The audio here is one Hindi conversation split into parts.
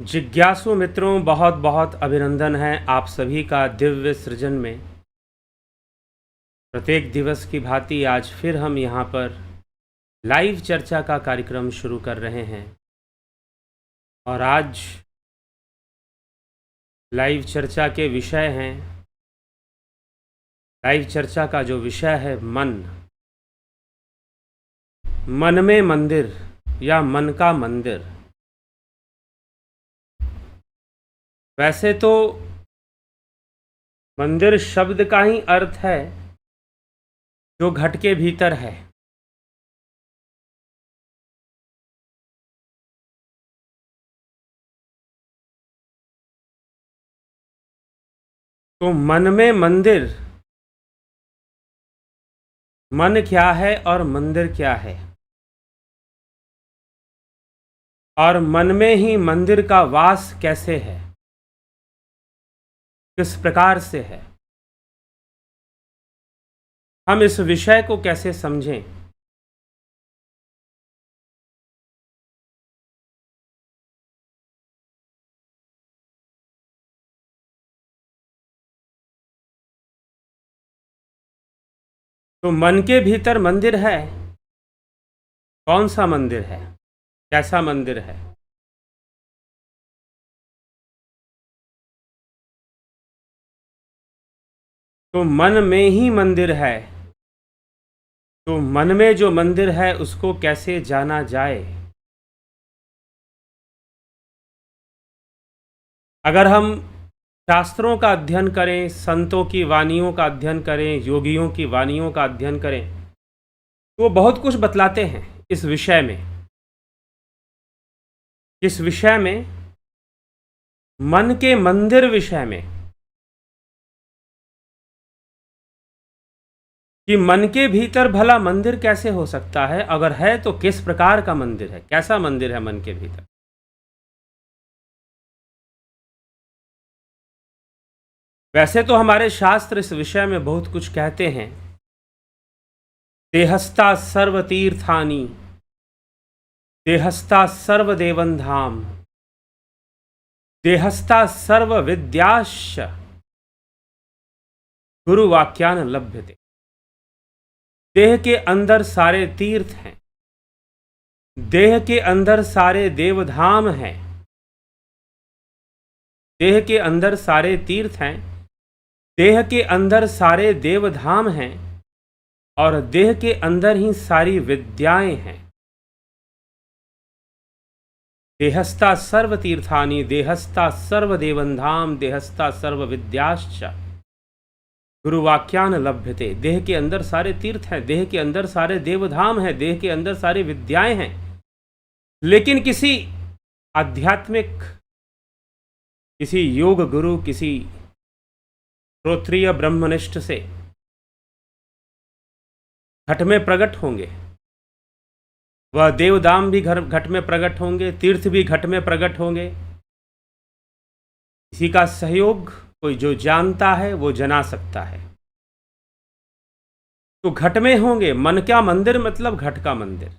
जिज्ञासु मित्रों, बहुत बहुत अभिनंदन है आप सभी का दिव्य सृजन में। प्रत्येक दिवस की भांति आज फिर हम यहाँ पर लाइव चर्चा का कार्यक्रम शुरू कर रहे हैं और आज लाइव चर्चा के विषय हैं। लाइव चर्चा का जो विषय है मन में मंदिर या मन का मंदिर। वैसे तो मंदिर शब्द का ही अर्थ है जो घट के भीतर है। तो मन में मंदिर, मन क्या है और मंदिर क्या है, और मन में ही मंदिर का वास कैसे है, किस प्रकार से है, हम इस विषय को कैसे समझें। तो मन के भीतर मंदिर है। कौन सा मंदिर है, कैसा मंदिर है? तो मन में ही मंदिर है। तो मन में जो मंदिर है उसको कैसे जाना जाए? अगर हम शास्त्रों का अध्ययन करें, संतों की वाणियों का अध्ययन करें, योगियों की वाणियों का अध्ययन करें, तो वो बहुत कुछ बतलाते हैं इस विषय में। इस विषय में, मन के मंदिर विषय में, कि मन के भीतर भला मंदिर कैसे हो सकता है, अगर है तो किस प्रकार का मंदिर है, कैसा मंदिर है मन के भीतर। वैसे तो हमारे शास्त्र इस विषय में बहुत कुछ कहते हैं। देहस्था सर्व तीर्थानि, देहस्था सर्व देवन धाम, देहस्था सर्व विद्याश्च गुरु वाक्यान लभ्यते। देह के अंदर सारे तीर्थ हैं, देह के अंदर सारे देवधाम हैं, देह के अंदर सारे तीर्थ हैं, देह के अंदर सारे देवधाम हैं, और देह के अंदर ही सारी विद्याएं हैं। देहस्था सर्व तीर्थानि, देहस्था सर्व देवधाम, देहस्था सर्व विद्याश्च गुरु वाक्यान लभ्यते। देह के अंदर सारे तीर्थ हैं, देह के अंदर सारे देवधाम हैं, देह के अंदर सारी विद्याएं हैं। लेकिन किसी आध्यात्मिक, किसी योग गुरु, किसी श्रोत्रिय ब्रह्मनिष्ठ से घट में प्रकट होंगे। वह देवधाम भी घट में प्रकट होंगे, तीर्थ भी घट में प्रकट होंगे। इसी का सहयोग कोई जो जानता है वो जना सकता है। तो घट में होंगे। मन का मंदिर मतलब घट का मंदिर,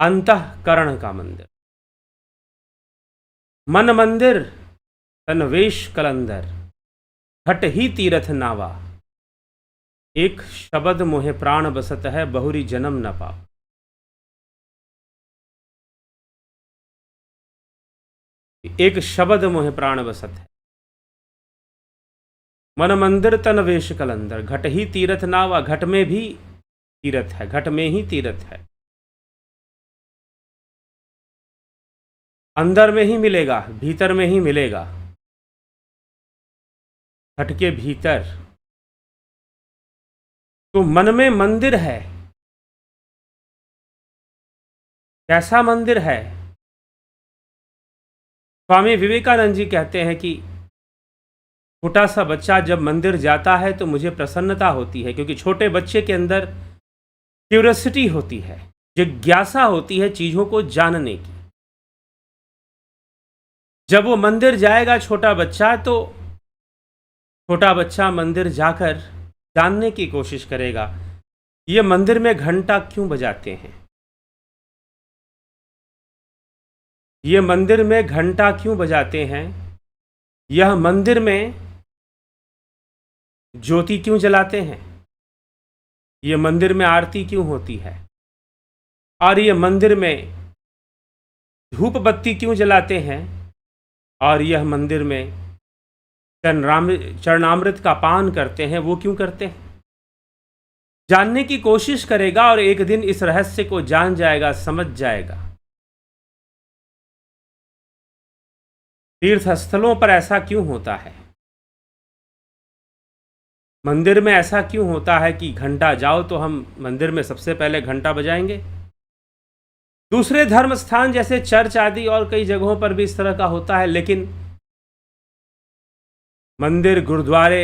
अंतःकरण का मंदिर। मन मंदिर तन वेश कलंदर, घट ही तीरथ नावा। एक शब्द मोहे प्राण बसत है, बहुरी जन्म न पाओ। एक शब्द मोहे प्राण बसत है। मन मंदिर तन वेश कलंदर, घट ही तीरथ नावा। घट में भी तीरथ है, घट में ही तीरथ है। अंदर में ही मिलेगा, भीतर में ही मिलेगा, घट के भीतर। तो मन में मंदिर है। कैसा मंदिर है? स्वामी विवेकानंद जी कहते हैं कि छोटा सा बच्चा जब मंदिर जाता है तो मुझे प्रसन्नता होती है, क्योंकि छोटे बच्चे के अंदर क्यूरियोसिटी होती है, जिज्ञासा होती है चीज़ों को जानने की। जब वो मंदिर जाएगा छोटा बच्चा, तो छोटा बच्चा मंदिर जाकर जानने की कोशिश करेगा, ये मंदिर में घंटा क्यों बजाते हैं, ये मंदिर में घंटा क्यों बजाते हैं, यह मंदिर में ज्योति क्यों जलाते हैं, ये मंदिर में आरती क्यों होती है, और ये मंदिर में धूप बत्ती क्यों जलाते हैं, और यह मंदिर में चरणामृत का पान करते हैं, वो क्यों करते हैं। जानने की कोशिश करेगा और एक दिन इस रहस्य को जान जाएगा, समझ जाएगा। तीर्थ स्थलों पर ऐसा क्यों होता है, मंदिर में ऐसा क्यों होता है कि घंटा जाओ तो हम मंदिर में सबसे पहले घंटा बजाएंगे। दूसरे धर्म स्थान जैसे चर्च आदि और कई जगहों पर भी इस तरह का होता है, लेकिन मंदिर गुरुद्वारे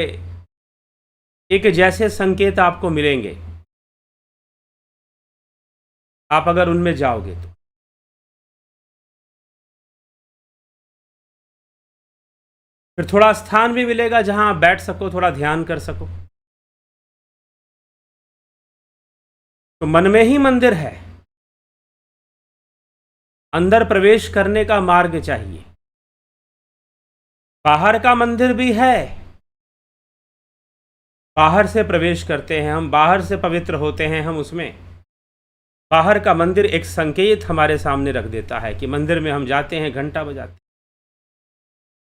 एक जैसे संकेत आपको मिलेंगे, आप अगर उनमें जाओगे तो। फिर थोड़ा स्थान भी मिलेगा जहां आप बैठ सको, थोड़ा ध्यान कर सको। तो मन में ही मंदिर है, अंदर प्रवेश करने का मार्ग चाहिए। बाहर का मंदिर भी है, बाहर से प्रवेश करते हैं हम, बाहर से पवित्र होते हैं हम उसमें। बाहर का मंदिर एक संकेत हमारे सामने रख देता है कि मंदिर में हम जाते हैं, घंटा बजाते हैं।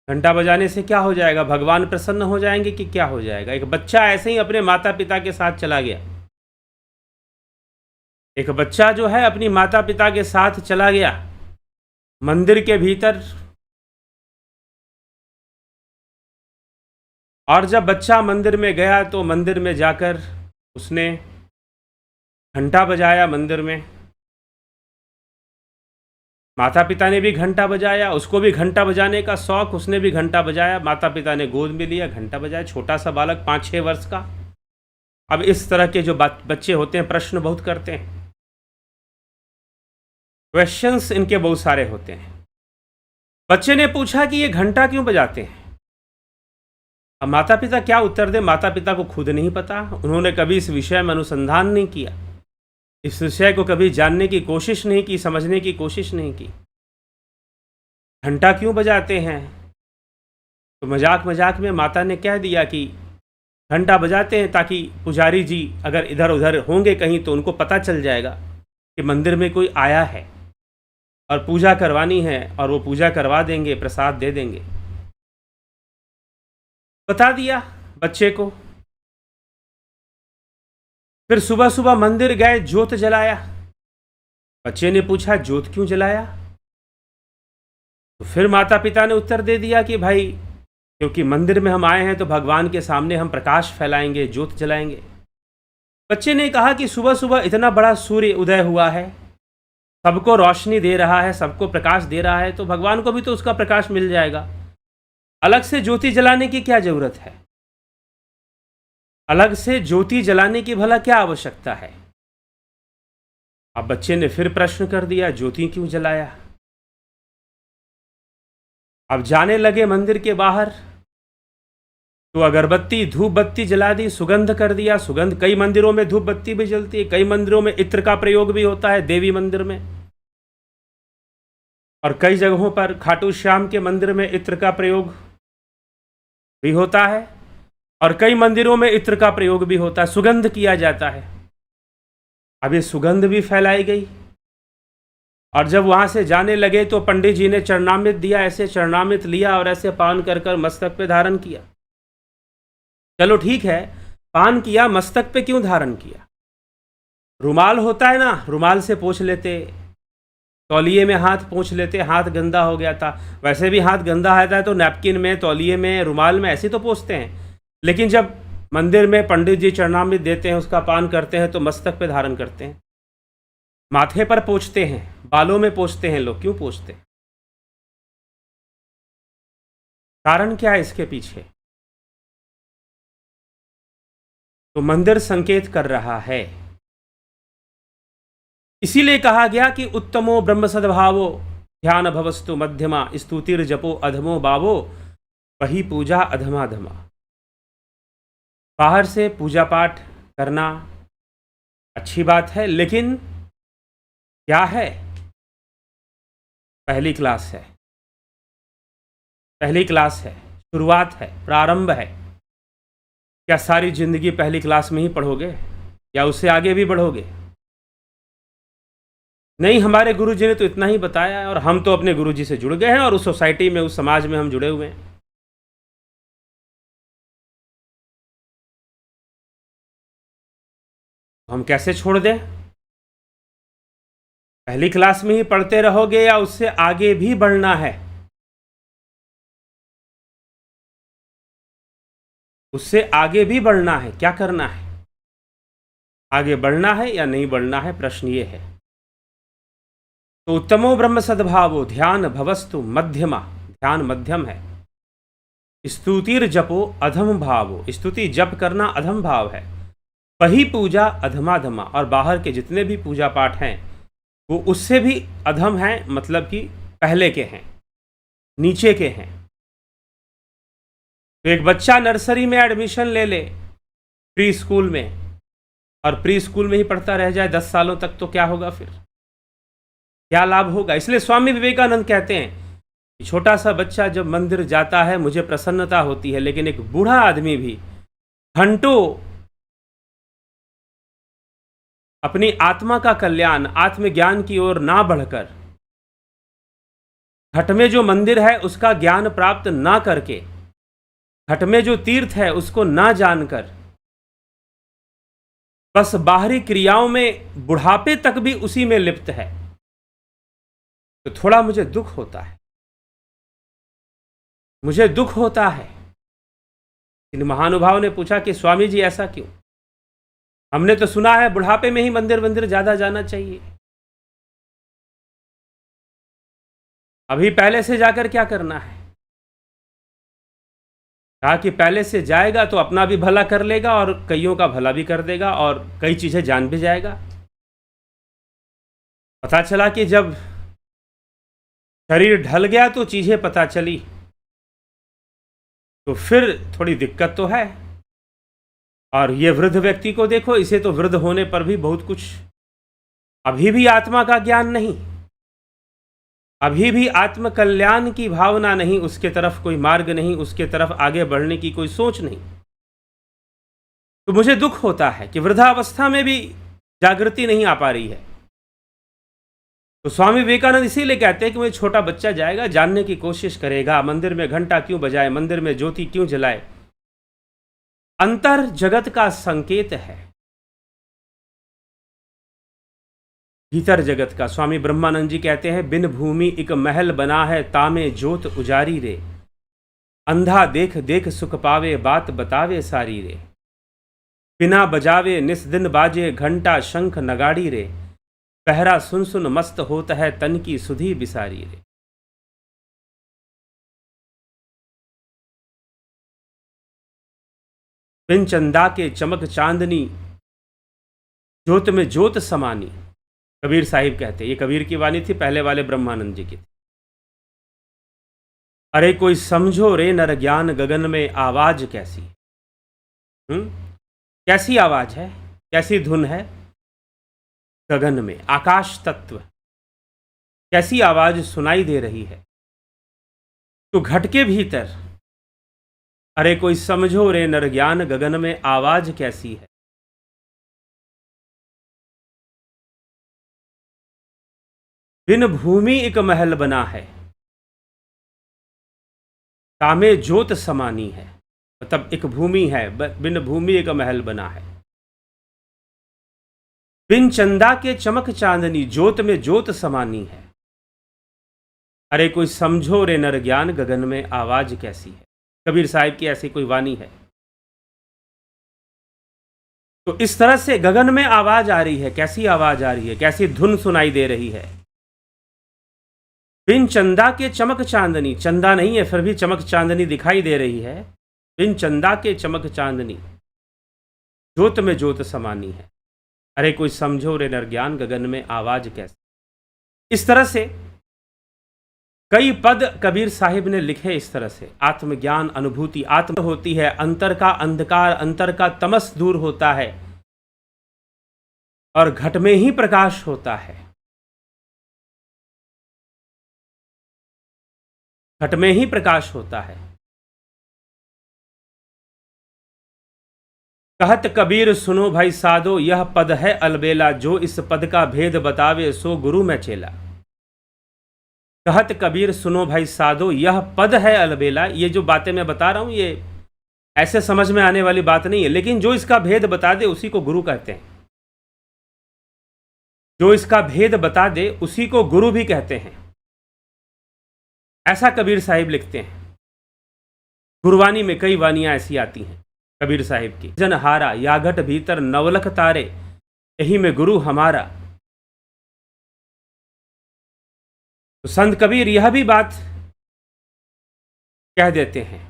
घंटा बजाने से क्या हो जाएगा, भगवान प्रसन्न हो जाएंगे कि क्या हो जाएगा। एक बच्चा ऐसे ही अपने माता पिता के साथ चला गया, एक बच्चा जो है अपनी माता पिता के साथ चला गया मंदिर के भीतर, और जब बच्चा मंदिर में गया तो मंदिर में जाकर उसने घंटा बजाया। मंदिर में माता पिता ने भी घंटा बजाया, उसको भी घंटा बजाने का शौक, उसने भी घंटा बजाया। माता पिता ने गोद में लिया, घंटा बजाया। छोटा सा बालक 5-6 वर्ष का। अब इस तरह के जो बच्चे होते हैं प्रश्न बहुत करते हैं, क्वेश्चंस इनके बहुत सारे होते हैं। बच्चे ने पूछा कि ये घंटा क्यों बजाते हैं। अब माता पिता क्या उत्तर दे, माता पिता को खुद नहीं पता, उन्होंने कभी इस विषय में अनुसंधान नहीं किया, इस विषय को कभी जानने की कोशिश नहीं की, समझने की कोशिश नहीं की। घंटा क्यों बजाते हैं, तो मजाक मजाक में माता ने कह दिया कि घंटा बजाते हैं ताकि पुजारी जी अगर इधर उधर होंगे कहीं तो उनको पता चल जाएगा कि मंदिर में कोई आया है और पूजा करवानी है, और वो पूजा करवा देंगे, प्रसाद दे देंगे। बता दिया बच्चे को। फिर सुबह सुबह मंदिर गए, ज्योत जलाया। बच्चे ने पूछा ज्योत क्यों जलाया, तो फिर माता पिता ने उत्तर दे दिया कि भाई क्योंकि मंदिर में हम आए हैं तो भगवान के सामने हम प्रकाश फैलाएंगे, ज्योत जलाएंगे। बच्चे ने कहा कि सुबह सुबह इतना बड़ा सूर्य उदय हुआ है, सबको रोशनी दे रहा है, सबको प्रकाश दे रहा है, तो भगवान को भी तो उसका प्रकाश मिल जाएगा। अलग से ज्योति जलाने की क्या जरूरत है, अलग से ज्योति जलाने की भला क्या आवश्यकता है। अब बच्चे ने फिर प्रश्न कर दिया ज्योति क्यों जलाया। अब जाने लगे मंदिर के बाहर, तो अगरबत्ती धूप बत्ती जला दी, सुगंध कर दिया। सुगंध, कई मंदिरों में धूप बत्ती भी जलती है, कई मंदिरों में इत्र का प्रयोग भी होता है, देवी मंदिर में, और कई जगहों पर खाटू श्याम के मंदिर में इत्र का प्रयोग भी होता है, और कई मंदिरों में इत्र का प्रयोग भी होता है, सुगंध किया जाता है। अब ये सुगंध भी फैलाई गई, और जब वहां से जाने लगे तो पंडित जी ने चरणामृत दिया, ऐसे चरणामृत लिया और ऐसे पान कर कर मस्तक पे धारण किया। चलो ठीक है, पान किया, मस्तक पे क्यों धारण किया। रुमाल होता है ना, रुमाल से पोंछ लेते, तौलिए में हाथ पोंछ लेते, हाथ गंदा हो गया था, वैसे भी हाथ गंदा आता है तो नैपकिन में, तौलिए में, रुमाल में ऐसे तो पोंछते हैं। लेकिन जब मंदिर में पंडित जी चरणामृत देते हैं, उसका पान करते हैं, तो मस्तक पे धारण करते हैं, माथे पर पोंछते हैं, बालों में पोंछते हैं लोग। क्यों पोंछते हैं, कारण क्या है इसके पीछे। तो मंदिर संकेत कर रहा है, इसीलिए कहा गया कि उत्तमो ब्रह्म सद्भावो ध्यान भवस्तु मध्यमा स्तुतिर जपो अधमो बावो वही पूजा अधमाधमा। बाहर से पूजा पाठ करना अच्छी बात है, लेकिन क्या है, पहली क्लास है, पहली क्लास है, शुरुआत है, प्रारंभ है। क्या सारी जिंदगी पहली क्लास में ही पढ़ोगे या उससे आगे भी बढ़ोगे? नहीं, हमारे गुरुजी ने तो इतना ही बताया है और हम तो अपने गुरुजी से जुड़ गए हैं और उस सोसाइटी में, उस समाज में हम जुड़े हुए हैं। हम कैसे छोड़ दें? पहली क्लास में ही पढ़ते रहोगे या उससे आगे भी बढ़ना है? उससे आगे भी बढ़ना है, क्या करना है? आगे बढ़ना है या नहीं बढ़ना है, प्रश्न ये है। तो उत्तमो ब्रह्म सद्भावो ध्यान भवस्तु मध्यमा, ध्यान मध्यम है। स्तुतिर जपो अधम भावो, स्तुति जप करना अधम भाव है। वही पूजा अधमाधमा, और बाहर के जितने भी पूजा पाठ हैं वो उससे भी अधम हैं, मतलब कि पहले के हैं, नीचे के हैं। तो एक बच्चा नर्सरी में एडमिशन ले ले प्री स्कूल में, और प्री स्कूल में ही पढ़ता रह जाए 10 सालों तक, तो क्या होगा फिर? क्या लाभ होगा? इसलिए स्वामी विवेकानंद कहते हैं कि छोटा सा बच्चा जब मंदिर जाता है मुझे प्रसन्नता होती है, लेकिन एक बूढ़ा आदमी भी घंटों अपनी आत्मा का कल्याण, आत्मज्ञान की ओर ना बढ़कर, घट में जो मंदिर है उसका ज्ञान प्राप्त ना करके, घट में जो तीर्थ है उसको ना जानकर, बस बाहरी क्रियाओं में बुढ़ापे तक भी उसी में लिप्त है, तो थोड़ा मुझे दुख होता है, मुझे दुख होता है। इन महानुभाव ने पूछा कि स्वामी जी ऐसा क्यों? हमने तो सुना है बुढ़ापे में ही मंदिर मंदिर ज्यादा जाना चाहिए। अभी पहले से जाकर क्या करना है? कहा कि पहले से जाएगा तो अपना भी भला कर लेगा और कईयों का भला भी कर देगा और कई चीजें जान भी जाएगा। पता चला कि जब शरीर ढल गया तो चीजें पता चली, तो फिर थोड़ी दिक्कत तो है। और ये वृद्ध व्यक्ति को देखो, इसे तो वृद्ध होने पर भी बहुत कुछ, अभी भी आत्मा का ज्ञान नहीं, अभी भी आत्म कल्याण की भावना नहीं, उसके तरफ कोई मार्ग नहीं, उसके तरफ आगे बढ़ने की कोई सोच नहीं। तो मुझे दुख होता है कि वृद्धावस्था में भी जागृति नहीं आ पा रही है। तो स्वामी विवेकानंद इसीलिए कहते हैं कि मुझे छोटा बच्चा जाएगा, जानने की कोशिश करेगा, मंदिर में घंटा क्यों बजाए, मंदिर में ज्योति क्यों जलाए, अंतर जगत का संकेत है, भीतर जगत का। स्वामी ब्रह्मानंद जी कहते हैं, बिन भूमि एक महल बना है, तामे जोत उजारी रे, अंधा देख देख सुख पावे, बात बतावे सारी रे, बिना बजावे निस दिन बाजे, घंटा शंख नगाड़ी रे, पहरा सुन सुन मस्त होता है, तन की सुधी बिसारी रे। बिन चंदा के चमक चांदनी, ज्योत में ज्योत समानी, कबीर साहिब कहते हैं। ये कबीर की वाणी थी, पहले वाले ब्रह्मानंद जी की। अरे कोई समझो रे नर ज्ञान, गगन में आवाज कैसी, कैसी आवाज है, कैसी धुन है गगन में, आकाश तत्व, कैसी आवाज सुनाई दे रही है। तो घट के भीतर, अरे कोई समझो रे नर ज्ञान, गगन में आवाज कैसी है। बिन भूमि एक महल बना है, तामे ज्योत समानी है, मतलब एक भूमि है, बिन भूमि एक महल बना है। बिन चंदा के चमक चांदनी, ज्योत में ज्योत समानी है। अरे कोई समझो रे नर ज्ञान, गगन में आवाज कैसी है। कबीर साहिब की ऐसी कोई वाणी है। तो इस तरह से गगन में आवाज आ रही है, कैसी आवाज आ रही है, कैसी धुन सुनाई दे रही है। बिन चंदा के चमक चांदनी, चंदा नहीं है फिर भी चमक चांदनी दिखाई दे रही है। बिन चंदा के चमक चांदनी, ज्योत में ज्योत समानी है। अरे कोई समझो रे नर ज्ञान, गगन में आवाज कैसी। इस तरह से कई पद कबीर साहिब ने लिखे। इस तरह से आत्मज्ञान, अनुभूति, आत्म होती है, अंतर का अंधकार, अंतर का तमस दूर होता है और घट में ही प्रकाश होता है। घट में ही प्रकाश होता है। कहत कबीर सुनो भाई साधो, यह पद है अलबेला, जो इस पद का भेद बतावे सो गुरु में चेला। कहत कबीर सुनो भाई साधो, यह पद है अलबेला। ये जो बातें मैं बता रहा हूं ये ऐसे समझ में आने वाली बात नहीं है, लेकिन जो इसका भेद बता दे उसी को गुरु कहते हैं। जो इसका भेद बता दे उसी को गुरु भी कहते हैं, ऐसा कबीर साहिब लिखते हैं। गुरवाणी में कई वानियां ऐसी आती हैं कबीर साहिब की। जनहारा या घट भीतर नवलख तारे, यही में गुरु हमारा। तो संत कबीर यह भी बात कह देते हैं।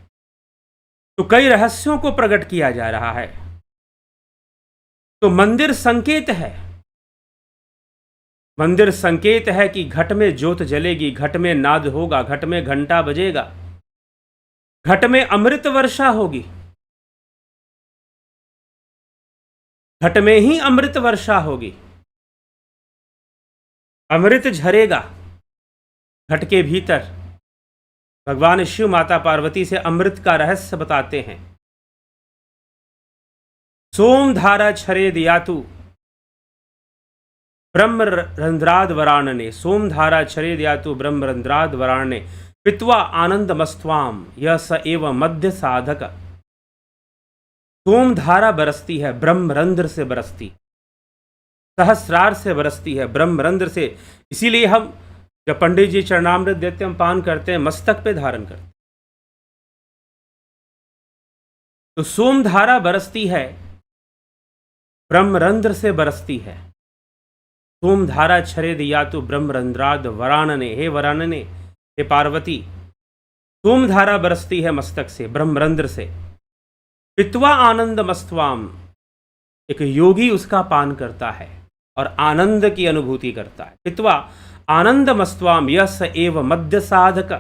तो कई रहस्यों को प्रकट किया जा रहा है। तो मंदिर संकेत है। मंदिर संकेत है कि घट में ज्योत जलेगी, घट में नाद होगा, घट में घंटा बजेगा, घट में अमृत वर्षा होगी, घट में ही अमृत वर्षा होगी, अमृत झरेगा घट के भीतर। भगवान शिव माता पार्वती से अमृत का रहस्य बताते हैं। सोम धारा छरे दियातु ब्रह्म रंध्राद वराणने, सोम धारा छरे दियातु ब्रह्म रंध्राद वराणने, पित्वा आनंद मस्त्वाम यह स एव मध्य साधक। सोम धारा बरसती है, ब्रह्मरंध्र से बरसती, सहस्रार से बरसती है, ब्रह्मरंध्र से। इसीलिए हम जब पंडित जी चरणामृत देते हैं, हम पान करते हैं, मस्तक पे धारण करते हैं। तो सोम धारा बरसती है, ब्रह्मरंध्र से बरसती है। सोम धारा छरे दियातु ब्रह्मरंध्राद वरानने, हे वरानने, हे पार्वती, सोम धारा बरसती है मस्तक से, ब्रह्मरंध्र से। पित्वा आनंद मस्त्वाम, एक योगी उसका पान करता है और आनंद की अनुभूति करता है। पित्वा आनंद मस्त्वाम यस एव मध्य साधक,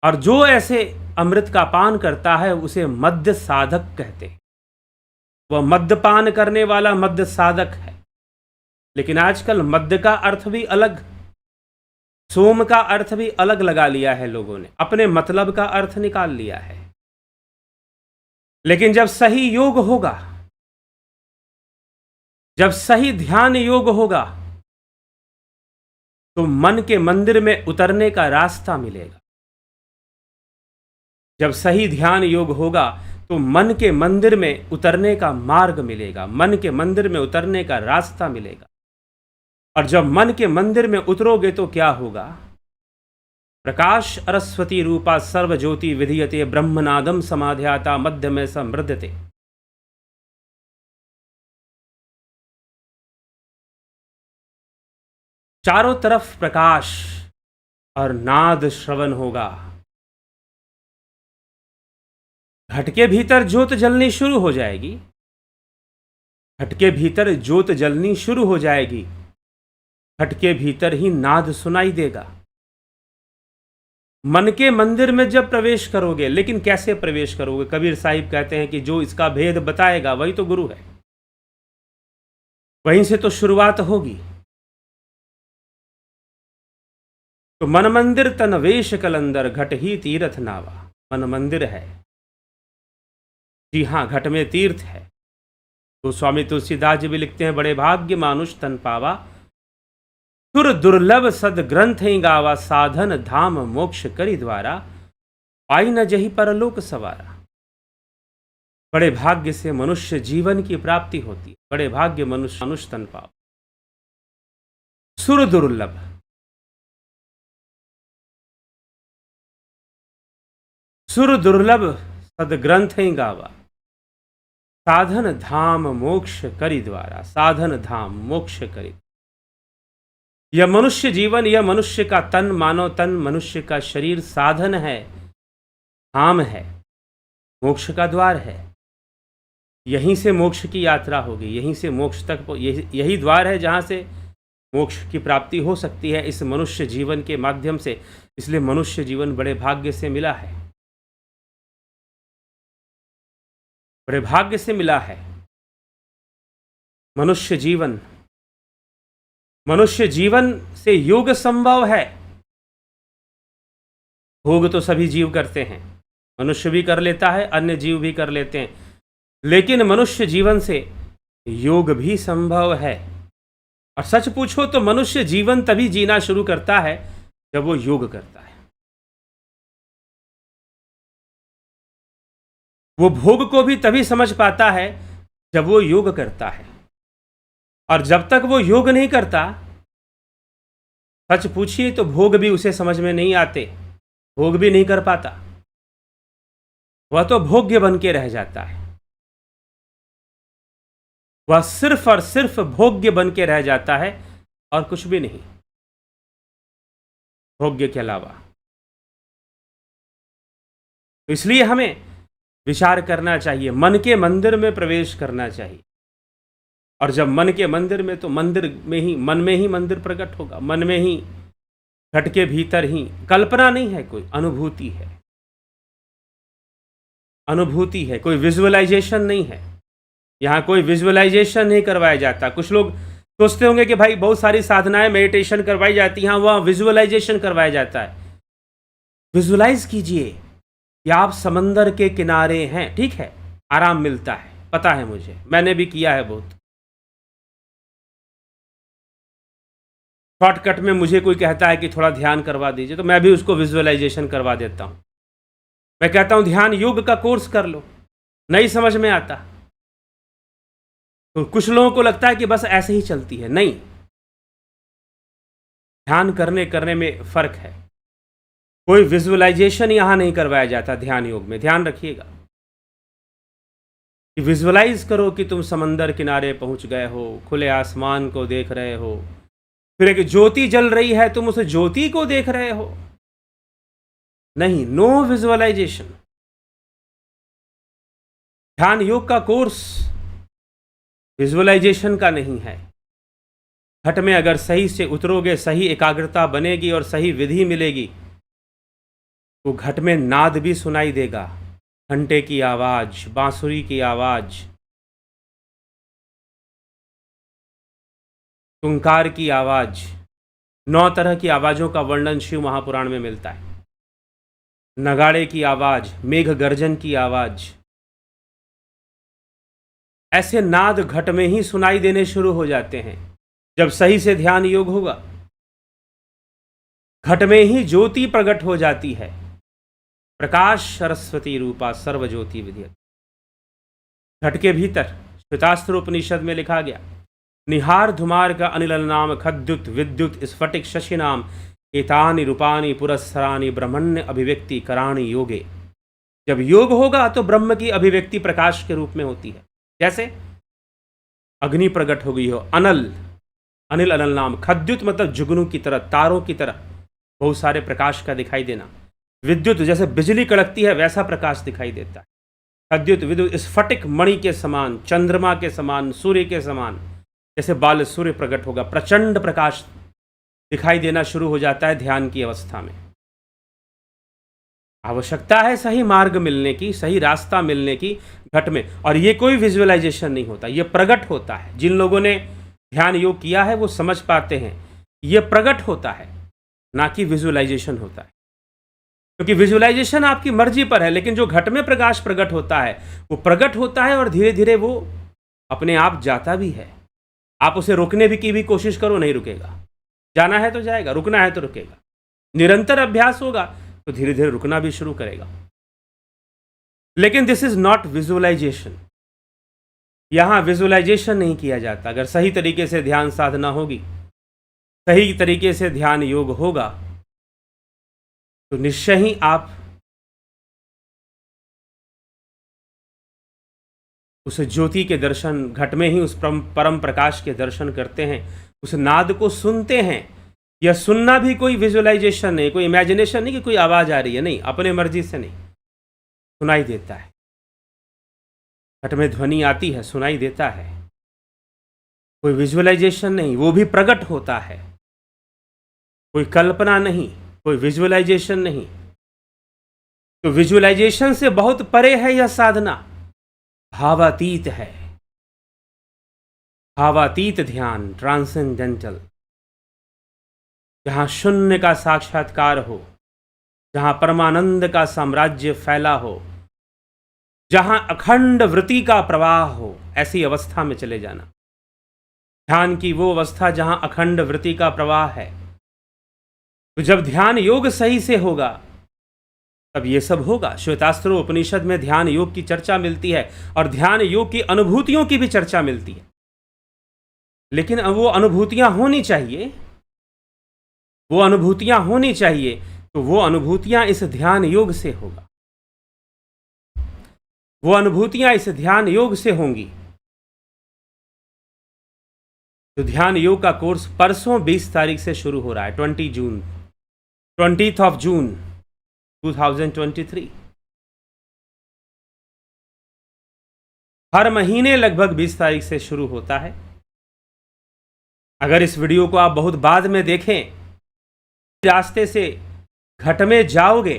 और जो ऐसे अमृत का पान करता है उसे मध्य साधक कहते हैं। वह मद्यपान करने वाला मध्य साधक है। लेकिन आजकल मध्य का अर्थ भी अलग, सोम का अर्थ भी अलग लगा लिया है लोगों ने, अपने मतलब का अर्थ निकाल लिया है। लेकिन जब सही योग होगा, जब सही ध्यान योग होगा, तो मन के मंदिर में उतरने का रास्ता मिलेगा। जब सही ध्यान योग होगा तो मन के मंदिर में उतरने का मार्ग मिलेगा, मन के मंदिर में उतरने का रास्ता मिलेगा। और जब मन के मंदिर में उतरोगे तो क्या होगा? प्रकाश अरस्वती रूपा सर्व ज्योति विधीयते, ब्रह्मनादम समाध्याता मध्य में समृद्धते। चारों तरफ प्रकाश और नाद श्रवण होगा। घट के भीतर ज्योत जलनी शुरू हो जाएगी, घट के भीतर ज्योत जलनी शुरू हो जाएगी, घट के भीतर ही नाद सुनाई देगा। मन के मंदिर में जब प्रवेश करोगे, लेकिन कैसे प्रवेश करोगे? कबीर साहिब कहते हैं कि जो इसका भेद बताएगा वही तो गुरु है, वहीं से तो शुरुआत होगी। तो मन मंदिर तन वेश कलंदर, घट ही तीर्थ नावा। मन मंदिर है, जी हाँ, घट में तीर्थ है। तो स्वामी तुलसीदास जी भी लिखते हैं, बड़े भाग्य मानुष तन पावा, सुर दुर्लभ सद ग्रंथ ही गावा, साधन धाम मोक्ष करी द्वारा, पाई न जही परलोक सवारा। बड़े भाग्य से मनुष्य जीवन की प्राप्ति होती है, बड़े भाग्य मनुष्य तन पावा। सुर दुर्लभ, सुर दुर्लभ सद ग्रंथ ही गावा, साधन धाम मोक्ष करी द्वारा, साधन धाम मोक्ष करी। यह मनुष्य जीवन, यह मनुष्य का तन, मानव तन, मनुष्य का शरीर साधन है, धाम है, मोक्ष का द्वार है। यहीं से मोक्ष की यात्रा होगी, यहीं से मोक्ष तक, यही द्वार है जहाँ से मोक्ष की प्राप्ति हो सकती है, इस मनुष्य जीवन के माध्यम से। इसलिए मनुष्य जीवन बड़े भाग्य से मिला है, बड़े भाग्य से मिला है मनुष्य जीवन। मनुष्य जीवन से योग संभव है। भोग तो सभी जीव करते हैं, मनुष्य भी कर लेता है, अन्य जीव भी कर लेते हैं, लेकिन मनुष्य जीवन से योग भी संभव है। और सच पूछो तो मनुष्य जीवन तभी जीना शुरू करता है जब वो योग करता है। वो भोग को भी तभी समझ पाता है जब वो योग करता है, और जब तक वो योग नहीं करता, सच पूछिए तो भोग भी उसे समझ में नहीं आते, भोग भी नहीं कर पाता, वह तो भोग्य बन के रह जाता है। वह सिर्फ और सिर्फ भोग्य बन के रह जाता है और कुछ भी नहीं भोग्य के अलावा। तो इसलिए हमें विचार करना चाहिए, मन के मंदिर में प्रवेश करना चाहिए। और जब मन के मंदिर में, तो मंदिर में ही, मन में ही मंदिर प्रकट होगा, मन में ही, घट के भीतर ही। कल्पना नहीं है, कोई अनुभूति है, अनुभूति है, कोई विजुअलाइजेशन नहीं है। यहाँ कोई विजुअलाइजेशन नहीं करवाया जाता। कुछ लोग सोचते होंगे कि भाई बहुत सारी साधनाएं, मेडिटेशन करवाई जाती हैं, वहाँ विजुअलाइजेशन करवाया जाता है। विजुअलाइज कीजिए कि आप समंदर के किनारे हैं, ठीक है, आराम मिलता है, पता है मुझे, मैंने भी किया है बहुत। शॉर्टकट में मुझे कोई कहता है कि थोड़ा ध्यान करवा दीजिए, तो मैं भी उसको विजुअलाइजेशन करवा देता हूँ। मैं कहता हूँ ध्यान योग का कोर्स कर लो, नहीं समझ में आता तो कुछ लोगों को लगता है कि बस ऐसे ही चलती है। नहीं, ध्यान करने में फर्क है। कोई विजुअलाइजेशन यहां नहीं करवाया जाता ध्यान योग में। ध्यान रखिएगा कि विजुअलाइज करो कि तुम समंदर किनारे पहुंच गए हो, खुले आसमान को देख रहे हो, फिर एक ज्योति जल रही है, तुम उस ज्योति को देख रहे हो। नहीं, नो विजुअलाइजेशन। ध्यान योग का कोर्स विजुअलाइजेशन का नहीं है। घट में अगर सही से उतरोगे, सही एकाग्रता बनेगी और सही विधि मिलेगी, तो घट में नाद भी सुनाई देगा, घंटे की आवाज, बांसुरी की आवाज, तुंकार की आवाज, 9 तरह की आवाजों का वर्णन शिव महापुराण में मिलता है। नगाड़े की आवाज, मेघ गर्जन की आवाज, ऐसे नाद घट में ही सुनाई देने शुरू हो जाते हैं जब सही से ध्यान योग होगा। घट में ही ज्योति प्रकट हो जाती है। प्रकाश सरस्वती रूपा सर्व ज्योति विद्यते। घट के भीतर श्वेतास्त्र उपनिषद में लिखा गया, निहार धुमार का अनिल नाम खद्युत विद्युत स्फटिक शशि नाम एतानि रूपानि पुरस्सरानि ब्रह्मण्य अभिव्यक्ति कराणि योगे। जब योग होगा तो ब्रह्म की अभिव्यक्ति प्रकाश के रूप में होती है। जैसे अग्नि प्रकट हो गई हो, अनिल अनल नाम, खद्युत मतलब जुगनू की तरह, तारों की तरह बहुत सारे प्रकाश का दिखाई देना। विद्युत जैसे बिजली कड़कती है वैसा प्रकाश दिखाई देता है। खद्युत विद्युत स्फटिक मणि के समान, चंद्रमा के समान, सूर्य के समान, जैसे बाल सूर्य प्रकट होगा, प्रचंड प्रकाश दिखाई देना शुरू हो जाता है ध्यान की अवस्था में। आवश्यकता है सही मार्ग मिलने की, सही रास्ता मिलने की घट में। और ये कोई विजुअलाइजेशन नहीं होता, ये प्रकट होता है। जिन लोगों ने ध्यान योग किया है वो समझ पाते हैं, ये प्रकट होता है, ना कि विजुअलाइजेशन होता है। क्योंकि विजुअलाइजेशन आपकी मर्जी पर है, लेकिन जो घट में प्रकाश प्रकट होता है वो प्रकट होता है और धीरे धीरे वो अपने आप जाता भी है। आप उसे रोकने की भी कोशिश करो, नहीं रुकेगा। जाना है तो जाएगा, रुकना है तो रुकेगा। निरंतर अभ्यास होगा तो धीरे धीरे रुकना भी शुरू करेगा। लेकिन दिस इज नॉट विजुअलाइजेशन। यहां विजुअलाइजेशन नहीं किया जाता। अगर सही तरीके से ध्यान साधना होगी, सही तरीके से ध्यान योग होगा, तो निश्चय ही आप उस ज्योति के दर्शन, घट में ही उस परम प्रकाश के दर्शन करते हैं, उस नाद को सुनते हैं। यह सुनना भी कोई विजुअलाइजेशन नहीं, कोई इमेजिनेशन नहीं कि कोई आवाज आ रही है, नहीं, अपने मर्जी से नहीं, सुनाई देता है। घट में ध्वनि आती है, सुनाई देता है, कोई विजुअलाइजेशन नहीं, वो भी प्रकट होता है। कोई कल्पना नहीं, कोई विजुअलाइजेशन नहीं। तो विजुअलाइजेशन से बहुत परे है यह साधना, भावातीत है। भावातीत ध्यान, ट्रांसेंडेंटल, जहां शून्य का साक्षात्कार हो, जहां परमानंद का साम्राज्य फैला हो, जहां अखंड वृत्ति का प्रवाह हो, ऐसी अवस्था में चले जाना। ध्यान की वो अवस्था जहां अखंड वृत्ति का प्रवाह है। तो जब ध्यान योग सही से होगा तब ये सब होगा। श्वेतास्त्र उपनिषद में ध्यान योग की चर्चा मिलती है और ध्यान योग की अनुभूतियों की भी चर्चा मिलती है। लेकिन अब वो अनुभूतियां होनी चाहिए, वो अनुभूतियां होनी चाहिए, तो वो अनुभूतियां इस ध्यान योग से होगा, वो अनुभूतियां इस ध्यान योग से होंगी। तो ध्यान योग का कोर्स परसों 20 तारीख से शुरू हो रहा है, 20th of June 2023। हर महीने लगभग 20 तारीख से शुरू होता है। अगर इस वीडियो को आप बहुत बाद में देखें, रास्ते से घट में जाओगे,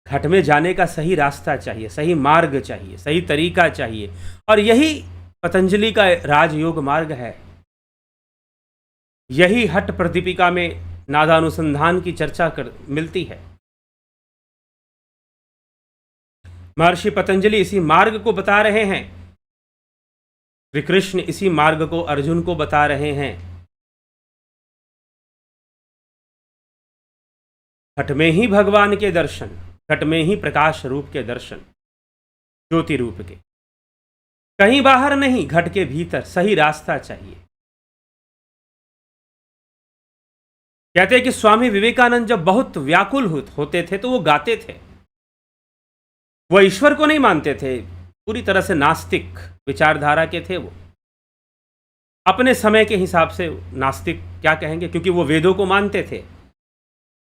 घट में जाने का सही रास्ता चाहिए, सही मार्ग चाहिए, सही तरीका चाहिए, और यही पतंजलि का राजयोग मार्ग है। यही हठ प्रदीपिका में नादानुसंधान की चर्चा मिलती है। महर्षि पतंजलि इसी मार्ग को बता रहे हैं, श्री कृष्ण इसी मार्ग को अर्जुन को बता रहे हैं। घट में ही भगवान के दर्शन, घट में ही प्रकाश रूप के दर्शन, ज्योति रूप के, कहीं बाहर नहीं, घट के भीतर सही रास्ता चाहिए। कहते हैं कि स्वामी विवेकानंद जब बहुत व्याकुल होते थे तो वो गाते थे। वो ईश्वर को नहीं मानते थे, पूरी तरह से नास्तिक विचारधारा के थे। वो अपने समय के हिसाब से नास्तिक क्या कहेंगे, क्योंकि वो वेदों को मानते थे,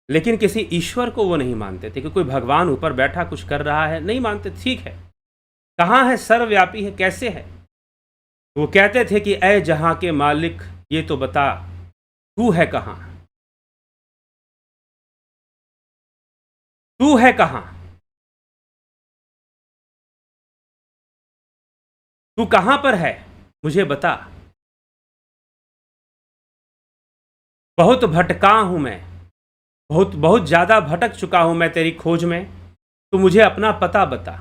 लेकिन किसी ईश्वर को वो नहीं मानते थे कि कोई भगवान ऊपर बैठा कुछ कर रहा है, नहीं मानते। ठीक है, कहाँ है, सर्वव्यापी है, कैसे है। वो कहते थे कि ऐ जहां के मालिक ये तो बता, तू है कहाँ, तू है कहाँ, तू कहां पर है, मुझे बता। बहुत भटका हूं मैं, बहुत ज्यादा भटक चुका हूं मैं तेरी खोज में, तू मुझे अपना पता बता।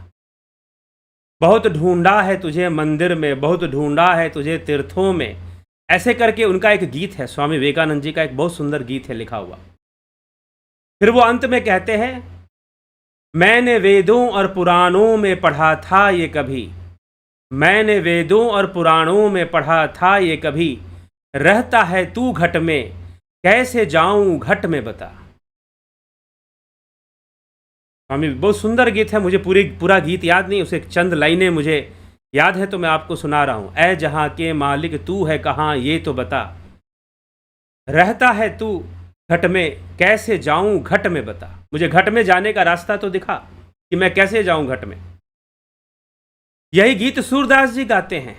बहुत ढूंढा है तुझे मंदिर में, बहुत ढूंढा है तुझे तीर्थों में। ऐसे करके उनका एक गीत है, स्वामी विवेकानंद जी का एक बहुत सुंदर गीत है लिखा हुआ। फिर वो अंत में कहते हैं, मैंने वेदों और पुराणों में पढ़ा था ये कभी, मैंने वेदों और पुराणों में पढ़ा था ये कभी, रहता है तू घट में, कैसे जाऊं घट में बता। स्वामी बहुत सुंदर गीत है, मुझे पूरा गीत याद नहीं, उसे चंद लाइनें मुझे याद है तो मैं आपको सुना रहा हूं। ऐ जहां के मालिक तू है कहां ये तो बता, रहता है तू घट में, कैसे जाऊं घट में बता। मुझे घट में जाने का रास्ता तो दिखा कि मैं कैसे जाऊं घट में। यही गीत सूरदास जी गाते हैं।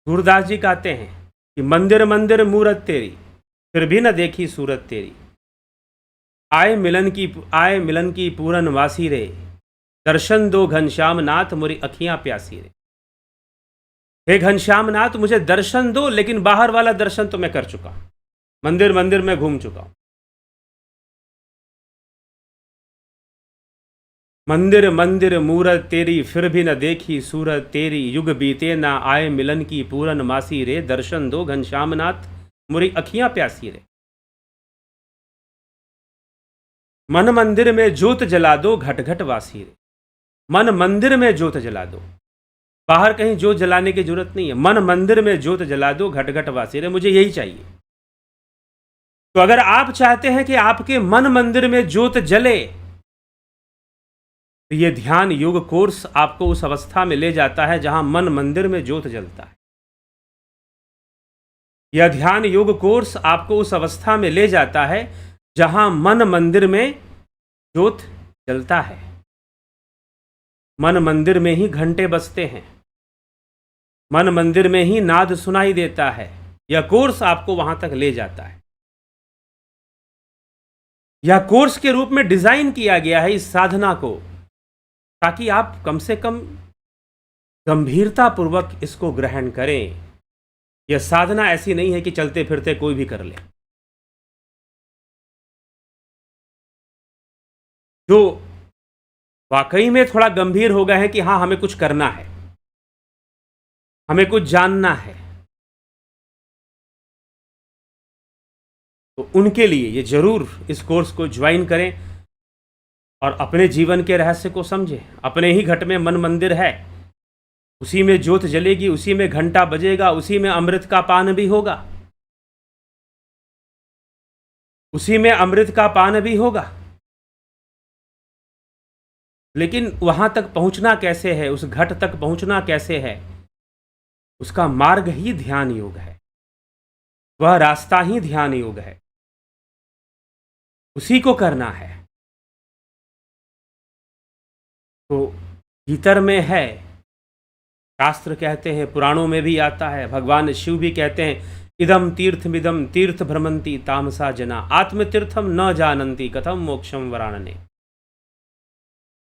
सूरदास जी गाते हैं कि मंदिर मंदिर मूरत तेरी, फिर भी न देखी सूरत तेरी। आए मिलन की पूरन वासी रे, दर्शन दो घनश्याम नाथ मोरी अखियां प्यासी रे। हे घनश्याम नाथ मुझे दर्शन दो, लेकिन बाहर वाला दर्शन तो मैं कर चुका हूं, मंदिर मंदिर में घूम चुका हूं। मंदिर मंदिर मूरत तेरी, फिर भी न देखी सूरत तेरी। युग बीते ना आए मिलन की पूरन मासी रे, दर्शन दो घनश्याम नाथ मोरी अखियां प्यासी रे। मन मंदिर में ज्योत जला दो घट घट वासी रे। मन मंदिर में ज्योत जला दो, बाहर कहीं ज्योत जलाने की जरूरत नहीं है। मन मंदिर में ज्योत जला दो घट घट वासी रे, मुझे यही चाहिए। तो अगर आप चाहते हैं कि आपके मन मंदिर में ज्योत जले, तो ये ध्यान योग कोर्स आपको उस अवस्था में ले जाता है जहां मन मंदिर में ज्योत जलता है। यह ध्यान योग कोर्स आपको उस अवस्था में ले जाता है जहां मन मंदिर में ज्योत जलता है। मन मंदिर में ही घंटे बजते हैं, मन मंदिर में ही नाद सुनाई देता है। यह कोर्स आपको वहां तक ले जाता है। यह कोर्स के रूप में डिजाइन किया गया है इस साधना को, ताकि आप कम से कम गंभीरता पूर्वक इसको ग्रहण करें। यह साधना ऐसी नहीं है कि चलते फिरते कोई भी कर ले। जो वाकई में थोड़ा गंभीर हो गए हैं कि हाँ, हमें कुछ करना है, हमें कुछ जानना है, तो उनके लिए ये जरूर इस कोर्स को ज्वाइन करें और अपने जीवन के रहस्य को समझें। अपने ही घट में मन मंदिर है, उसी में ज्योत जलेगी, उसी में घंटा बजेगा, उसी में अमृत का पान भी होगा, उसी में अमृत का पान भी होगा। लेकिन वहां तक पहुंचना कैसे है, उस घट तक पहुंचना कैसे है, उसका मार्ग ही ध्यान योग है, वह रास्ता ही ध्यान योग है, उसी को करना है। तो भीतर में है, शास्त्र कहते हैं, पुराणों में भी आता है, भगवान शिव भी कहते हैं, इदम तीर्थमिदम तीर्थ भ्रमंती तामसा जना आत्मतीर्थम न जानंती कथम मोक्षम वराणने।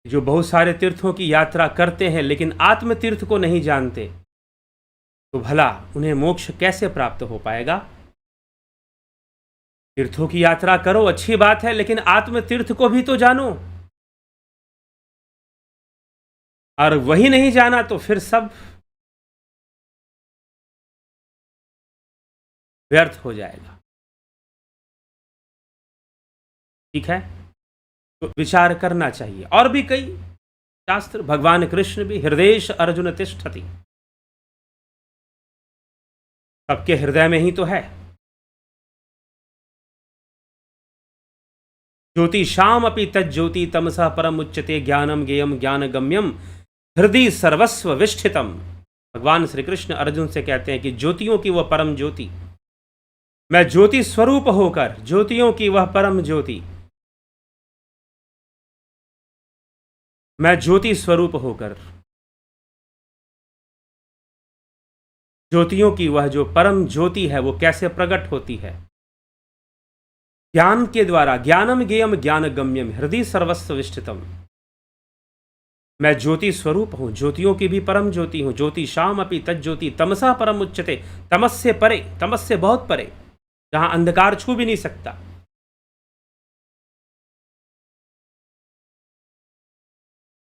जो बहुत सारे तीर्थों की यात्रा करते हैं लेकिन आत्म तीर्थ को नहीं जानते, तो भला उन्हें मोक्ष कैसे प्राप्त हो पाएगा। तीर्थों की यात्रा करो, अच्छी बात है, लेकिन आत्म तीर्थ को भी तो जानो। और वही नहीं जाना तो फिर सब व्यर्थ हो जाएगा। ठीक है, तो विचार करना चाहिए। और भी कई शास्त्र, भगवान कृष्ण भी हृदयेश अर्जुन तिष्ठति, सबके हृदय में ही तो है। ज्योतिषाम अपि तज्ज्योति तमसा परम उच्यते ज्ञानम ज्ञेयम ज्ञान गम्यम हृदय सर्वस्व विष्ठितम। भगवान श्री कृष्ण अर्जुन से कहते हैं कि ज्योतियों की वह परम ज्योति, मैं ज्योति स्वरूप होकर ज्योतियों की वह परम ज्योति, मैं ज्योति स्वरूप होकर ज्योतियों की वह जो परम ज्योति है वो कैसे प्रकट होती है। ज्ञान के द्वारा, ज्ञानम ज्ञेयम ज्ञान गम्यम हृदय सर्वस्व विष्ठितम। मैं ज्योति स्वरूप हूं, ज्योतियों की भी परम ज्योति हूं। ज्योति शाम अपि तज्ज्योति तमसा परम उच्यते, तमस से परे, तमस से बहुत परे, जहां अंधकार छू भी नहीं सकता।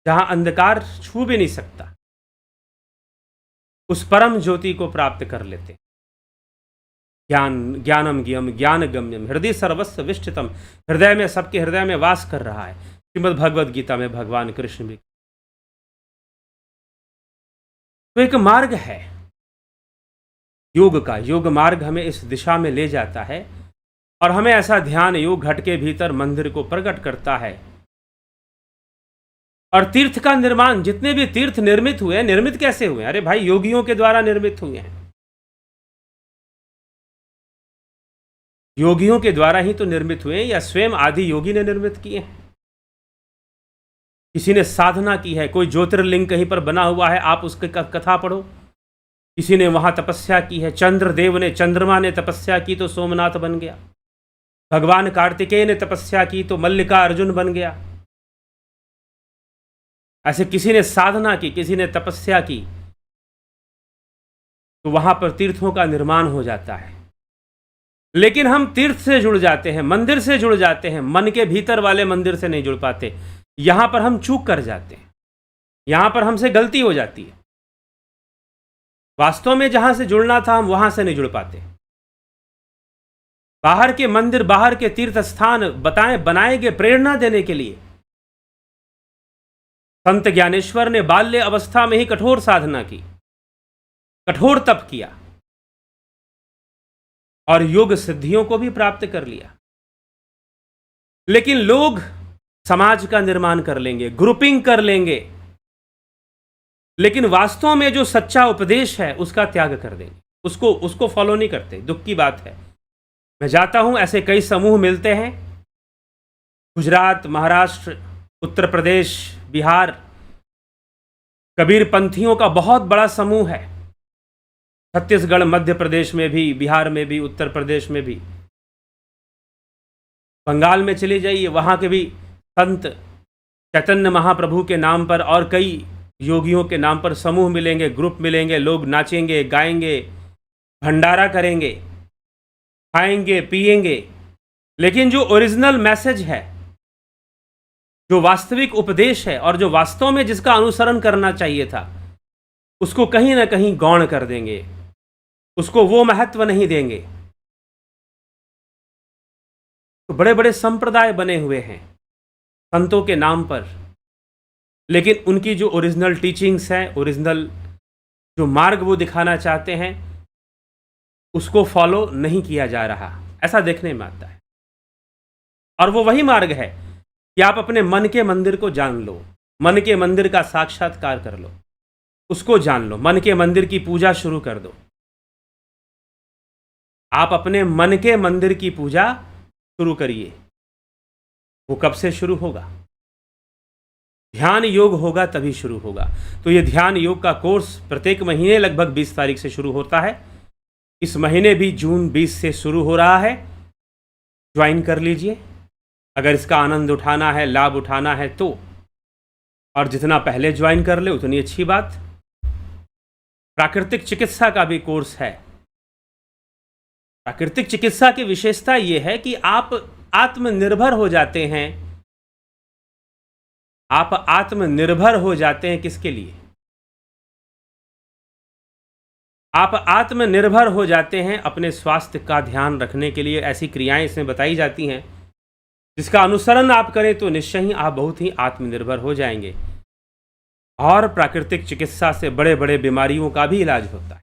जहां अंधकार छू भी नहीं सकता, उस परम ज्योति को प्राप्त कर लेते। ज्ञानम ज्ञेयम ज्ञान गम्यम हृदय सर्वस्व विष्ठितम, हृदय में, सबके हृदय में वास कर रहा है। श्रीमद् भगवद गीता में भगवान कृष्ण भी। तो एक मार्ग है योग का, योग मार्ग हमें इस दिशा में ले जाता है और हमें ऐसा ध्यान योग घट के भीतर मंदिर को प्रकट करता है। और तीर्थ का निर्माण, जितने भी तीर्थ निर्मित हुए, निर्मित कैसे हुए? अरे भाई, योगियों के द्वारा निर्मित हुए हैं। योगियों के द्वारा ही तो निर्मित हुए हैं, या स्वयं आदि योगी ने निर्मित किए हैं। किसी ने साधना की है, कोई ज्योतिर्लिंग कहीं पर बना हुआ है, आप उसकी कथा पढ़ो। किसी ने वहां तपस्या की है, चंद्रदेव ने, चंद्रमा ने तपस्या की तो सोमनाथ बन गया। भगवान कार्तिकेय ने तपस्या की तो मल्लिका अर्जुन बन गया। ऐसे किसी ने साधना की, किसी ने तपस्या की, तो वहां पर तीर्थों का निर्माण हो जाता है। लेकिन हम तीर्थ से जुड़ जाते हैं, मंदिर से जुड़ जाते हैं, मन के भीतर वाले मंदिर से नहीं जुड़ पाते। यहां पर हम चूक कर जाते हैं, यहां पर हमसे गलती हो जाती है। वास्तव में जहां से जुड़ना था, हम वहां से नहीं जुड़ पाते। बाहर के मंदिर, बाहर के तीर्थ स्थान बनाए गए प्रेरणा देने के लिए। संत ज्ञानेश्वर ने बाल्य अवस्था में ही कठोर साधना की, कठोर तप किया और योग सिद्धियों को भी प्राप्त कर लिया। लेकिन लोग समाज का निर्माण कर लेंगे, ग्रुपिंग कर लेंगे, लेकिन वास्तव में जो सच्चा उपदेश है उसका त्याग कर देंगे, उसको फॉलो नहीं करते। दुख की बात है। मैं जाता हूं, ऐसे कई समूह मिलते हैं, गुजरात, महाराष्ट्र, उत्तर प्रदेश, बिहार, कबीर पंथियों का बहुत बड़ा समूह है। छत्तीसगढ़, मध्य प्रदेश में भी, बिहार में भी, उत्तर प्रदेश में भी, बंगाल में चले जाइए, वहाँ के भी संत चैतन्य महाप्रभु के नाम पर और कई योगियों के नाम पर समूह मिलेंगे, ग्रुप मिलेंगे, लोग नाचेंगे, गाएंगे, भंडारा करेंगे, खाएंगे पिएंगे, लेकिन जो ओरिजिनल मैसेज है, जो वास्तविक उपदेश है और जो वास्तव में जिसका अनुसरण करना चाहिए था, उसको कहीं ना कहीं गौण कर देंगे, उसको वो महत्व नहीं देंगे। तो बड़े बड़े संप्रदाय बने हुए हैं संतों के नाम पर, लेकिन उनकी जो ओरिजिनल टीचिंग्स हैं, ओरिजिनल जो मार्ग वो दिखाना चाहते हैं, उसको फॉलो नहीं किया जा रहा, ऐसा देखने में आता है। और वो वही मार्ग है कि आप अपने मन के मंदिर को जान लो, मन के मंदिर का साक्षात्कार कर लो, उसको जान लो, मन के मंदिर की पूजा शुरू कर दो। आप अपने मन के मंदिर की पूजा शुरू करिए। वो कब से शुरू होगा? ध्यान योग होगा तभी शुरू होगा। तो ये ध्यान योग का कोर्स प्रत्येक महीने लगभग 20 तारीख से शुरू होता है। इस महीने भी जून 20 से शुरू हो रहा है। ज्वाइन कर लीजिए अगर इसका आनंद उठाना है, लाभ उठाना है तो। और जितना पहले ज्वाइन कर ले उतनी अच्छी बात। प्राकृतिक चिकित्सा का भी कोर्स है। प्राकृतिक चिकित्सा की विशेषता यह है कि आप आत्मनिर्भर हो जाते हैं। आप आत्मनिर्भर हो जाते हैं किसके लिए? आप आत्मनिर्भर हो जाते हैं अपने स्वास्थ्य का ध्यान रखने के लिए। ऐसी क्रियाएं इसमें बताई जाती हैं जिसका अनुसरण आप करें तो निश्चय ही आप बहुत ही आत्मनिर्भर हो जाएंगे। और प्राकृतिक चिकित्सा से बड़े बड़े बीमारियों का भी इलाज होता है।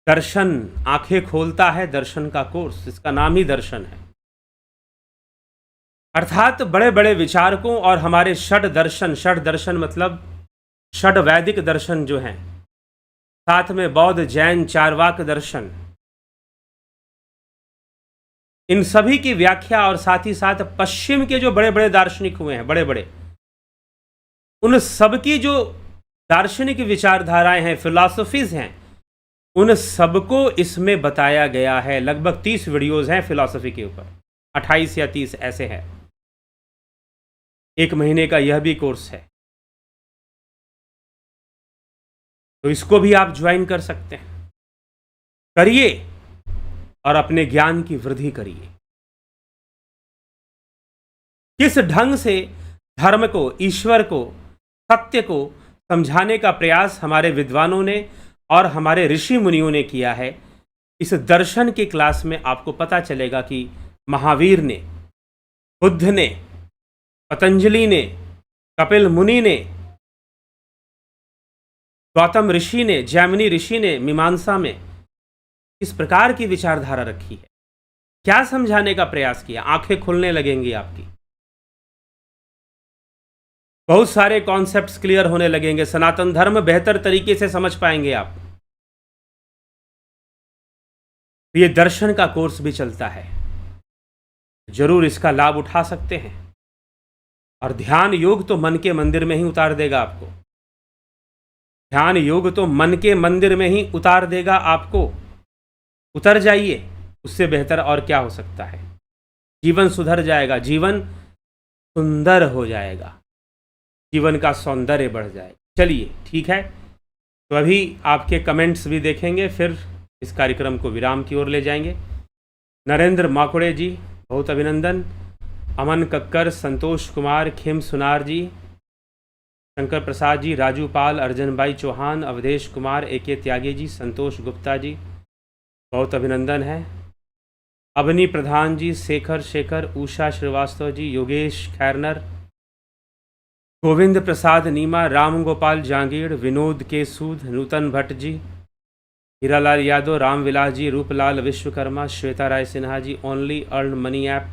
दर्शन आंखें खोलता है, दर्शन का कोर्स, इसका नाम ही दर्शन है। अर्थात बड़े बड़े विचारकों और हमारे षड दर्शन मतलब षड वैदिक दर्शन जो हैं, साथ में बौद्ध जैन चारवाक दर्शन, इन सभी की व्याख्या और साथ ही साथ पश्चिम के जो बड़े बड़े दार्शनिक हुए हैं, बड़े बड़े, उन सबकी जो दार्शनिक विचारधाराएं हैं, फिलॉसफीज हैं, उन सबको इसमें बताया गया है। लगभग 30 वीडियोस हैं फिलॉसफी के ऊपर, 28 या 30 ऐसे हैं। 1 महीने का यह भी कोर्स है, तो इसको भी आप ज्वाइन कर सकते हैं। करिए और अपने ज्ञान की वृद्धि करिए। किस ढंग से धर्म को, ईश्वर को, सत्य को समझाने का प्रयास हमारे विद्वानों ने और हमारे ऋषि मुनियों ने किया है, इस दर्शन की क्लास में आपको पता चलेगा कि महावीर ने, बुद्ध ने, पतंजलि ने, कपिल मुनि ने, गौतम ऋषि ने, जैमिनी ऋषि ने मीमांसा में किस प्रकार की विचारधारा रखी है, क्या समझाने का प्रयास किया। आंखें खुलने लगेंगी आपकी, बहुत सारे कॉन्सेप्ट्स क्लियर होने लगेंगे, सनातन धर्म बेहतर तरीके से समझ पाएंगे आप। ये दर्शन का कोर्स भी चलता है, जरूर इसका लाभ उठा सकते हैं। और ध्यान योग तो मन के मंदिर में ही उतार देगा आपको। ध्यान योग तो मन के मंदिर में ही उतार देगा आपको। उतर जाइए, उससे बेहतर और क्या हो सकता है। जीवन सुधर जाएगा, जीवन सुंदर हो जाएगा, जीवन का सौंदर्य बढ़ जाएगा। चलिए ठीक है, तो अभी आपके कमेंट्स भी देखेंगे, फिर इस कार्यक्रम को विराम की ओर ले जाएंगे। नरेंद्र माकुड़े जी बहुत अभिनंदन, अमन कक्कर, संतोष कुमार, खिम सुनार जी, शंकर प्रसाद जी, राजू पाल, अर्जन भाई चौहान, अवधेश कुमार, AK त्यागी जी, संतोष गुप्ता जी बहुत अभिनंदन है, अवनी प्रधान जी, शेखर, उषा श्रीवास्तव जी, योगेश खैरनर, गोविंद प्रसाद नीमा, राम गोपाल जांगीड़, विनोद के सूद, नूतन भट्ट जी, हीरालाल यादव, रामविलास जी, रूपलाल विश्वकर्मा, श्वेता राय Sinha ji, only earn money app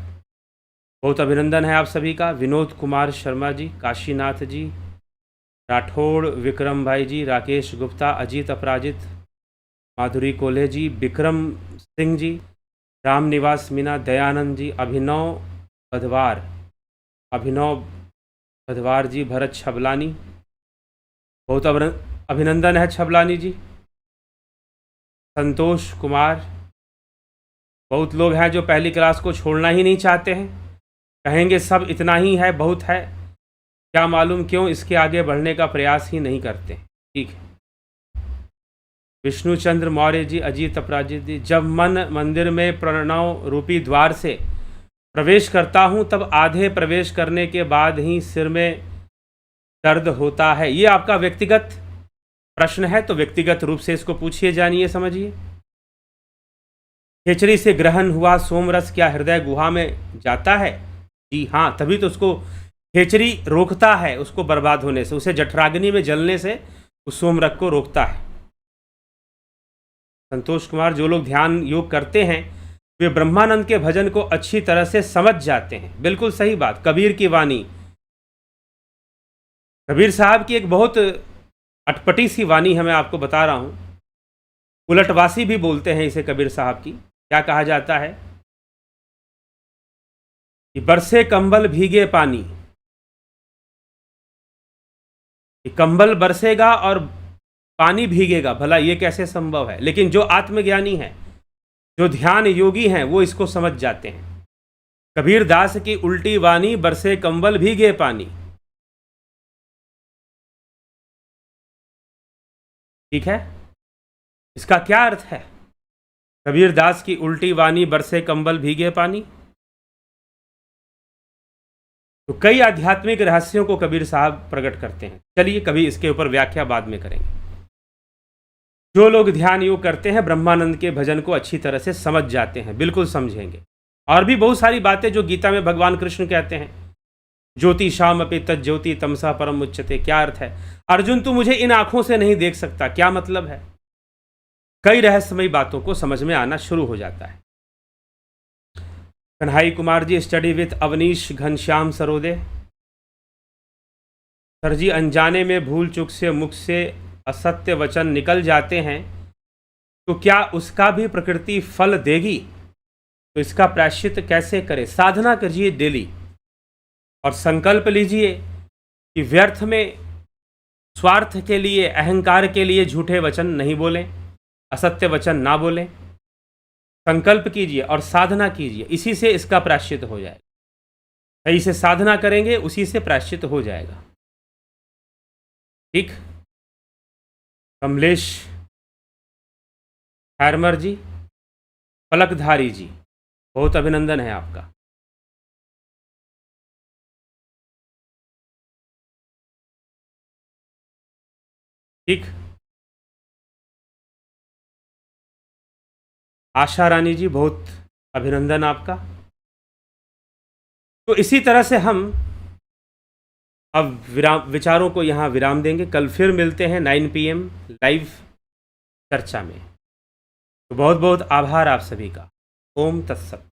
बहुत अभिनंदन है आप सभी का, विनोद कुमार शर्मा जी, काशीनाथ जी, राठौड़ विक्रम भाई जी, राकेश गुप्ता, अजीत अपराजित, माधुरी कोल्हे जी, विक्रम सिंह जी, राम निवास मीना, दयानंद जी, अभिनव बधवार जी, भरत छबलानी बहुत अभिनंदन है छबलानी जी, संतोष कुमार। बहुत लोग हैं जो पहली क्लास को छोड़ना ही नहीं चाहते हैं, कहेंगे सब इतना ही है, बहुत है, क्या मालूम क्यों इसके आगे बढ़ने का प्रयास ही नहीं करते। ठीक है, विष्णुचंद्र मौर्य जी, अजीत अपराजित जी, जब मन मंदिर में प्रणव रूपी द्वार से प्रवेश करता हूं तब आधे प्रवेश करने के बाद ही सिर में दर्द होता है। ये आपका व्यक्तिगत प्रश्न है, तो व्यक्तिगत रूप से इसको पूछिए, जानिए, समझिए। खेचड़ी से ग्रहण हुआ सोमरस क्या हृदय गुहा में जाता है? जी हाँ, तभी तो उसको खेचड़ी रोकता है, उसको बर्बाद होने से, उसे जठराग्नि में जलने से उस सोमरस को रोकता है। संतोष कुमार, जो लोग ध्यान योग करते हैं वे ब्रह्मानंद के भजन को अच्छी तरह से समझ जाते हैं। बिल्कुल सही बात। कबीर की वाणी, कबीर साहब की एक बहुत अटपटी सी वाणी है, मैं आपको बता रहा हूं। उलटवासी भी बोलते हैं इसे कबीर साहब की। क्या कहा जाता है कि बरसे कंबल भीगे पानी, कि कंबल बरसेगा और पानी भीगेगा, भला ये कैसे संभव है? लेकिन जो आत्मज्ञानी है, जो ध्यान योगी हैं, वो इसको समझ जाते हैं। कबीर दास की उल्टी वाणी, बरसे कंबल भीगे पानी। ठीक है, इसका क्या अर्थ है? कबीर दास की उल्टी वाणी, बरसे कंबल भीगे पानी। तो कई आध्यात्मिक रहस्यों को कबीर साहब प्रकट करते हैं। चलिए, कभी इसके ऊपर व्याख्या बाद में करेंगे। जो लोग ध्यान योग करते हैं ब्रह्मानंद के भजन को अच्छी तरह से समझ जाते हैं, बिल्कुल समझेंगे। और भी बहुत सारी बातें जो गीता में भगवान कृष्ण कहते हैं, ज्योति शाम अपि तज्ज्योति तमसा परम उच्यते। क्या अर्थ है? अर्जुन, तू मुझे इन आंखों से नहीं देख सकता, क्या मतलब है? कई रहस्यमयी बातों को समझ में आना शुरू हो जाता है। Kanhai Kumar ji, study with Avnish Ghanshyam Sarode. Sir ji, अनजाने में भूल चूक से मुख से असत्य वचन निकल जाते हैं तो क्या उसका भी प्रकृति फल देगी? तो इसका प्रायश्चित कैसे करें? साधना करिए डेली और संकल्प लीजिए कि व्यर्थ में, स्वार्थ के लिए, अहंकार के लिए झूठे वचन नहीं बोलें, असत्य वचन ना बोलें। संकल्प कीजिए और साधना कीजिए, इसी से इसका प्रायश्चित हो जाएगा। सही से साधना करेंगे, उसी से प्रायश्चित हो जाएगा। ठीक। कमलेश हैरमर जी, पलकधारी जी, बहुत अभिनंदन है आपका। ठीक। आशा रानी जी, बहुत अभिनंदन आपका। तो इसी तरह से हम अब विचारों को यहाँ विराम देंगे। कल फिर मिलते हैं 9 PM लाइव चर्चा में। तो बहुत बहुत आभार आप सभी का। ओम तत्सत।